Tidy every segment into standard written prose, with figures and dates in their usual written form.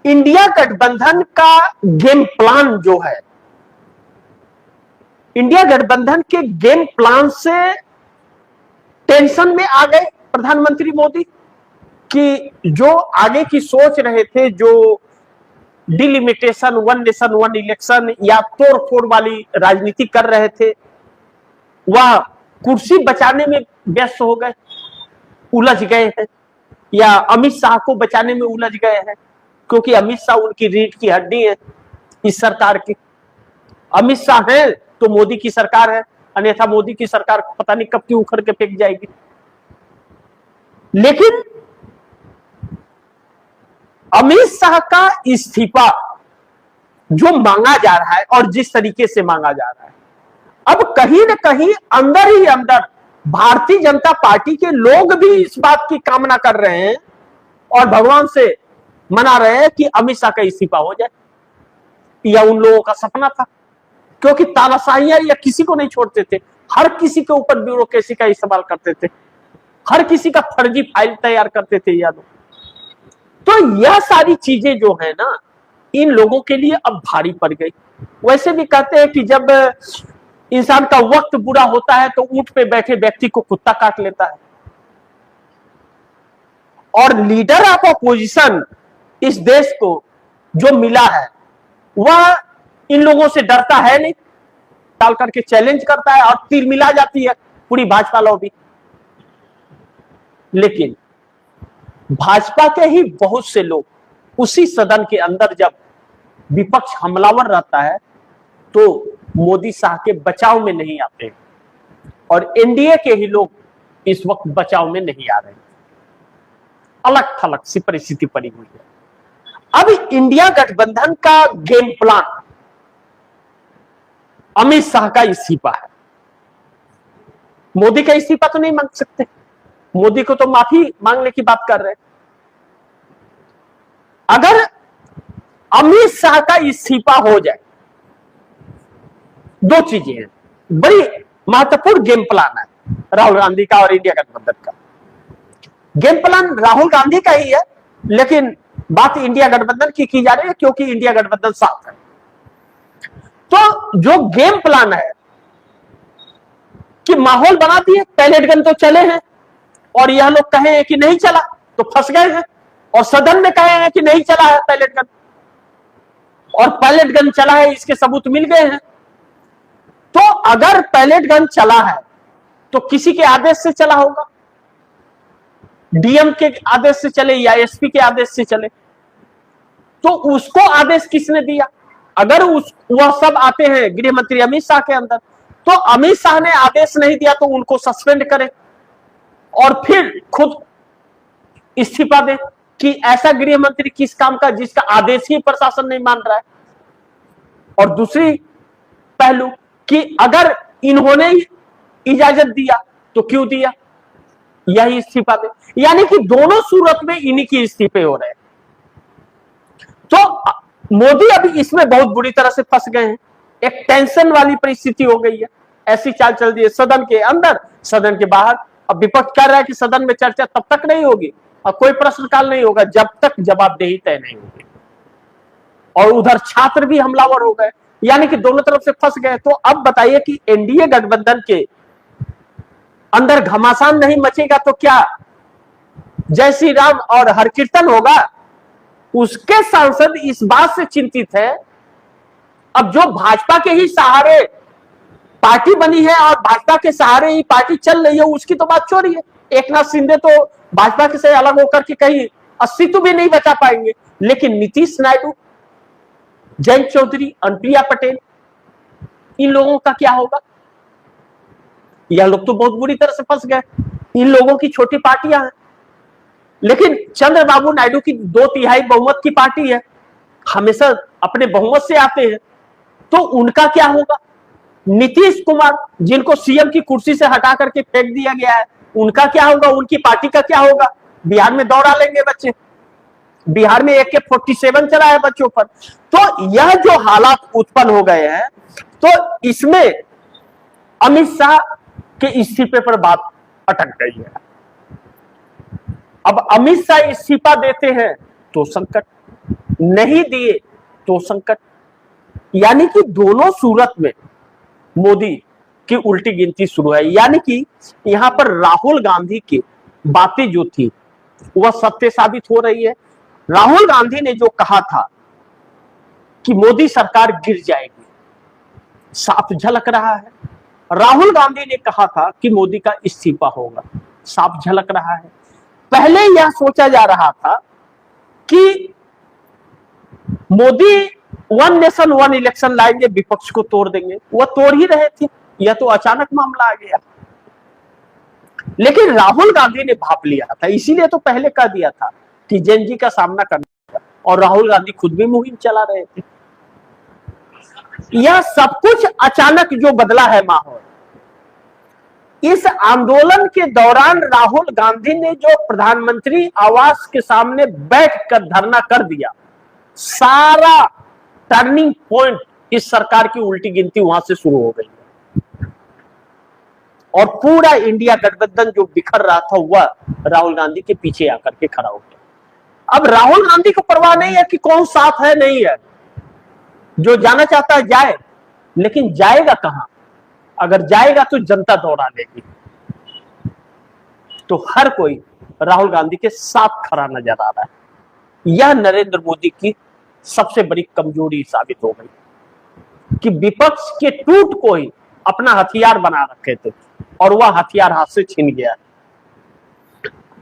India गठबंधन का game plan जो है, इंडिया गठबंधन के गेम प्लान से टेंशन में आ गए प्रधानमंत्री मोदी कि जो आगे की सोच रहे थे, जो delimitation, one nation one election या तोड़ फोड़ वाली राजनीति कर रहे थे, वह कुर्सी बचाने में व्यस्त हो गए, उलझ गए हैं, या अमित शाह को बचाने में उलझ गए हैं, क्योंकि अमित शाह उनकी रीढ़ की हड्डी है इस सरकार की। अमित शाह है तो मोदी की सरकार है, अन्यथा मोदी की सरकार पता नहीं कब की उखड़ के फेंक जाएगी। लेकिन अमित शाह का इस्तीफा जो मांगा जा रहा है और जिस तरीके से मांगा जा रहा है, अब कहीं ना कहीं अंदर ही अंदर भारतीय जनता पार्टी के लोग भी इस बात की कामना कर रहे हैं और भगवान से मना रहे हैं कि अमित शाह का इस्तीफा हो जाए। यह उन लोगों का सपना था, क्योंकि तानाशाहियां या किसी को नहीं छोड़ते थे, हर किसी के ऊपर ब्यूरोक्रेसी का इस्तेमाल करते थे, हर किसी का फर्जी फाइल तैयार करते थे यादव। तो यह सारी चीजें जो है ना, इन लोगों के लिए अब भारी पड़ गई। वैसे भी कहते हैं कि जब इंसान का वक्त बुरा होता है तो ऊंट पे बैठे व्यक्ति को कुत्ता काट लेता है, और लीडर ऑफ अपोजिशन इस देश को जो मिला है वह इन लोगों से डरता है नहीं, डाल करके चैलेंज करता है और तीर मिला जाती है पूरी भाजपा लॉबी। लेकिन भाजपा के ही बहुत से लोग उसी सदन के अंदर जब विपक्ष हमलावर रहता है तो मोदी शाह के बचाव में नहीं आते, और एनडीए के ही लोग इस वक्त बचाव में नहीं आ रहे। अलग थलग सी परिस्थिति पड़ी हुई है। अब इंडिया गठबंधन का गेम प्लान अमित शाह का इस्तीफा है। मोदी का इस्तीफा तो नहीं मांग सकते, मोदी को तो माफी मांगने की बात कर रहे हैं। अगर अमित शाह का इस्तीफा हो जाए, दो चीजें हैं, बड़ी महत्वपूर्ण गेम प्लान है राहुल गांधी का और इंडिया गठबंधन का। गेम प्लान राहुल गांधी का ही है, लेकिन बात इंडिया गठबंधन की जा रही है, क्योंकि इंडिया गठबंधन साथ है। तो जो गेम प्लान है कि माहौल बना दिए, पैलेट गन तो चले हैं और यह लोग कहे हैं कि नहीं चला तो फंस गए हैं, और सदन में कहे हैं कि नहीं चला है पैलेट गन, और पैलेट गन चला है इसके सबूत मिल गए हैं। तो अगर पैलेट गन चला है तो किसी के आदेश से चला होगा, डीएम के आदेश से चले या एसपी के आदेश से चले, तो उसको आदेश किसने दिया? अगर वह सब आते हैं गृह मंत्री अमित शाह के अंदर, तो अमित शाह ने आदेश नहीं दिया तो उनको सस्पेंड करें और फिर खुद इस्तीफा दे कि ऐसा गृह मंत्री किस काम का जिसका आदेश ही प्रशासन नहीं मान रहा है। और दूसरी पहलू कि अगर इन्होंने इजाजत दिया तो क्यों दिया, यही इस्तीफा दे। यानी कि दोनों सूरत में इन्हीं की इस्तीफे हो रहे हैं। तो मोदी अभी इसमें बहुत बुरी तरह से फंस गए हैं, एक टेंशन वाली परिस्थिति हो गई है। ऐसी चाल चल रही है सदन के अंदर, सदन के बाहर। अब विपक्ष कह रहा है कि सदन में चर्चा तब तक नहीं होगी और कोई प्रश्नकाल नहीं होगा जब तक जवाबदेही तय नहीं होगी, और उधर छात्र भी हमलावर हो गए, यानी कि दोनों तरफ से फंस गए। तो अब बताइए कि एनडीए गठबंधन के अंदर घमासान नहीं मचेगा तो क्या जय श्री राम और हर कीर्तन होगा? उसके सांसद इस बात से चिंतित है, अब जो भाजपा के ही सहारे पार्टी बनी है और भाजपा के सहारे ही पार्टी चल रही है, उसकी तो बात छोड़िए। एकनाथ शिंदे तो भाजपा के से अलग होकर के कहीं अस्तित्व भी नहीं बचा पाएंगे, लेकिन नीतीश नायडू, जयंत चौधरी, अनुप्रिया पटेल, इन लोगों का क्या होगा? यह लोग तो बहुत बुरी तरह से फंस गए। इन लोगों की छोटी पार्टियां हैं, लेकिन चंद्रबाबू नायडू की 2/3 बहुमत की पार्टी है, हमेशा अपने बहुमत से आते हैं, तो उनका क्या होगा? नीतीश कुमार, जिनको सीएम की कुर्सी से हटा करके फेंक दिया गया है, उनका क्या होगा? उनकी पार्टी का क्या होगा? बिहार में दौड़ा लेंगे बच्चे, बिहार में AK-47 चला है बच्चों पर। तो यह जो हालात उत्पन्न हो गए हैं, तो इसमें अमित शाह के इस्तीफे पर बात अटक गई है। अब अमित शाह इस्तीफा देते हैं तो संकट, नहीं दिए तो संकट। यानी कि दोनों सूरत में मोदी की उल्टी गिनती शुरू है। यानी कि यहां पर राहुल गांधी की बातें जो थी वह सत्य साबित हो रही है। राहुल गांधी ने जो कहा था कि मोदी सरकार गिर जाएगी, साफ झलक रहा है। राहुल गांधी ने कहा था कि मोदी का इस्तीफा होगा, साफ झलक रहा है। पहले यह सोचा जा रहा था कि Modi one nation one election लाएंगे, विपक्ष को तोड़ देंगे, वह तोड़ ही रहे थे। यह तो अचानक मामला आ गया। लेकिन राहुल गांधी ने भाप लिया था, इसीलिए तो पहले कह दिया था कि जेनजी का सामना करना, और राहुल गांधी खुद भी मुहिम चला रहे थे। यह सब कुछ अचानक जो बदला है माहौल, इस आंदोलन के दौरान राहुल गांधी ने जो प्रधानमंत्री आवास के सामने बैठकर धरना कर दिया, सारा टर्निंग पॉइंट इस सरकार की उल्टी गिनती वहां से शुरू हो गई और पूरा इंडिया गठबंधन जो बिखर रहा था वह राहुल गांधी के पीछे आकर के खड़ा हो गया। अब राहुल गांधी को परवाह नहीं है कि कौन साथ है नहीं है, जो जाना चाहता है जाए, लेकिन जाएगा कहां? अगर जाएगा तो जनता दौड़ा लेगी। तो हर कोई राहुल गांधी के साथ खड़ा नजर आ रहा है। यह नरेंद्र मोदी की सबसे बड़ी कमजोरी साबित हो गई कि विपक्ष के टूट को ही अपना हथियार बना रखे थे और वह हथियार हाथ से छीन गया।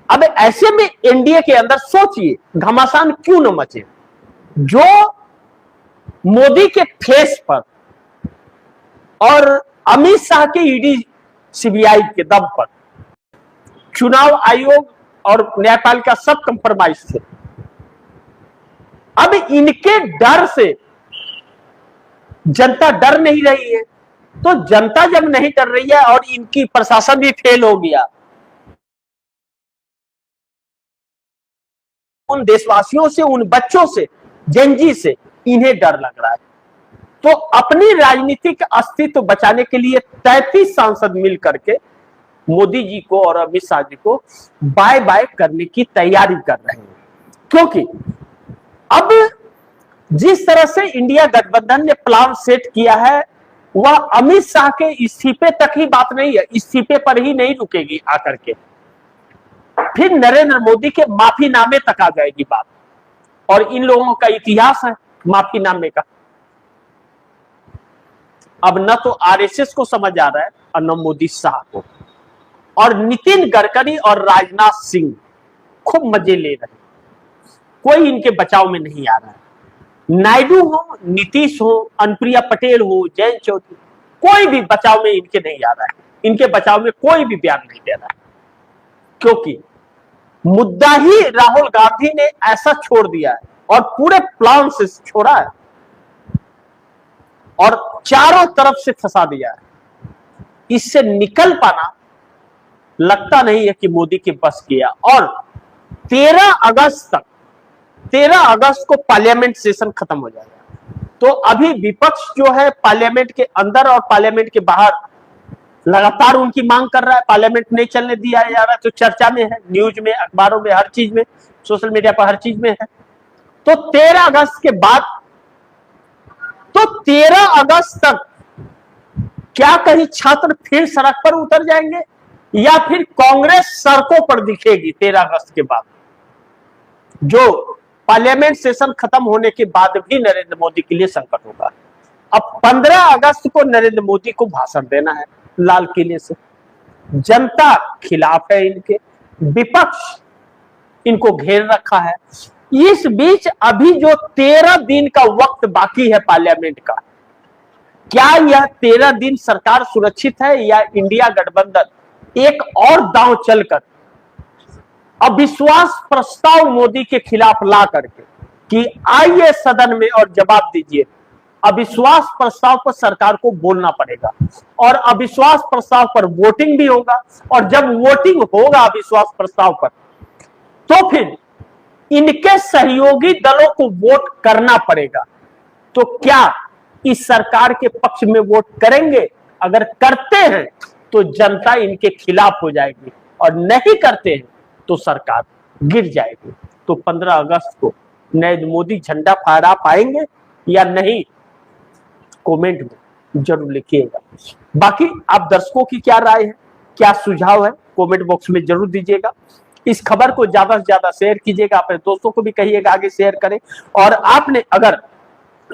अब ऐसे में एनडीए के अंदर सोचिए घमासान क्यों न मचे। जो मोदी के फेस पर और अमित शाह के ईडी सीबीआई के दम पर चुनाव आयोग और न्यायपालिका सब कंप्रोमाइज थे, अब इनके डर से जनता डर नहीं रही है। तो जनता जब नहीं डर रही है और इनकी प्रशासन भी फेल हो गया, उन देशवासियों से, उन बच्चों से, जेनजी से इन्हें डर लग रहा है। तो अपनी राजनीतिक अस्तित्व बचाने के लिए 33 सांसद मिल करके मोदी जी को और अमित शाह जी को बाय बाय करने की तैयारी कर रहे हैं। क्योंकि अब जिस तरह से इंडिया गठबंधन ने प्लान सेट किया है वह अमित शाह के इस्तीफे तक ही बात नहीं है, इस्तीफे पर ही नहीं रुकेगी आकर के, फिर नरेंद्र मोदी के माफीनामे तक आ जाएगी बात। और इन लोगों का इतिहास है माफीनामे का। अब न तो आरएसएस को समझ आ रहा है और न मोदी शाह को, और नितिन गडकरी और राजनाथ सिंह खूब मजे ले रहे हैं, कोई इनके बचाव में नहीं आ रहा है। नायडू हो, नीतीश हो, अनुप्रिया पटेल हो, जयंत चौधरी, कोई भी बचाव में इनके नहीं आ रहा है। इनके बचाव में कोई भी बयान नहीं दे रहा है, क्योंकि मुद्दा ही राहुल गांधी ने ऐसा छोड़ दिया है और पूरे प्लान से छोड़ा है और चारों तरफ से फंसा दिया है। इससे निकल पाना लगता नहीं है कि मोदी के बस किया। और 13 अगस्त को पार्लियामेंट सेशन खत्म हो जाएगा। तो अभी विपक्ष जो है पार्लियामेंट के अंदर और पार्लियामेंट के बाहर लगातार उनकी मांग कर रहा है, पार्लियामेंट नहीं चलने दिया जा रहा है। तो चर्चा में है, न्यूज में, अखबारों में, हर चीज में, सोशल मीडिया पर हर चीज में है। तो 13 अगस्त के बाद, तो 13 अगस्त तक क्या कहीं छात्र फिर सड़क पर उतर जाएंगे या फिर कांग्रेस सड़कों पर दिखेगी 13 अगस्त के बाद, जो पार्लियामेंट सेशन खत्म होने के बाद भी नरेंद्र मोदी के लिए संकट होगा। अब 15 अगस्त को नरेंद्र मोदी को भाषण देना है लाल किले से। जनता खिलाफ है इनके, विपक्ष इनको घेर रखा है। इस बीच अभी जो 13 दिन का वक्त बाकी है पार्लियामेंट का, क्या यह 13 दिन सरकार सुरक्षित है या इंडिया गठबंधन एक और दांव चलकर अविश्वास प्रस्ताव मोदी के खिलाफ ला करके कि आइए सदन में और जवाब दीजिए। अविश्वास प्रस्ताव पर सरकार को बोलना पड़ेगा और अविश्वास प्रस्ताव पर वोटिंग भी होगा, और जब वोटिंग होगा अविश्वास प्रस्ताव पर तो फिर इनके सहयोगी दलों को वोट करना पड़ेगा। तो क्या इस सरकार के पक्ष में वोट करेंगे? अगर करते हैं तो जनता इनके खिलाफ हो जाएगी, और नहीं करते हैं तो सरकार गिर जाएगी। तो 15 अगस्त को नरेंद्र मोदी झंडा फहरा पाएंगे या नहीं, कमेंट में जरूर लिखिएगा। बाकी आप दर्शकों की क्या राय है, क्या सुझाव है, कमेंट बॉक्स में जरूर दीजिएगा। इस खबर को ज्यादा से ज्यादा शेयर कीजिएगा, अपने दोस्तों को भी कहिएगा आगे शेयर करें। और आपने अगर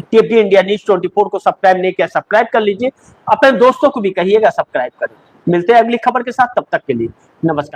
टीटी इंडिया न्यूज 24 को सब्सक्राइब नहीं किया, सब्सक्राइब कर लीजिए, अपने दोस्तों को भी कहिएगा सब्सक्राइब करें। मिलते हैं अगली खबर के साथ, तब तक के लिए नमस्कार।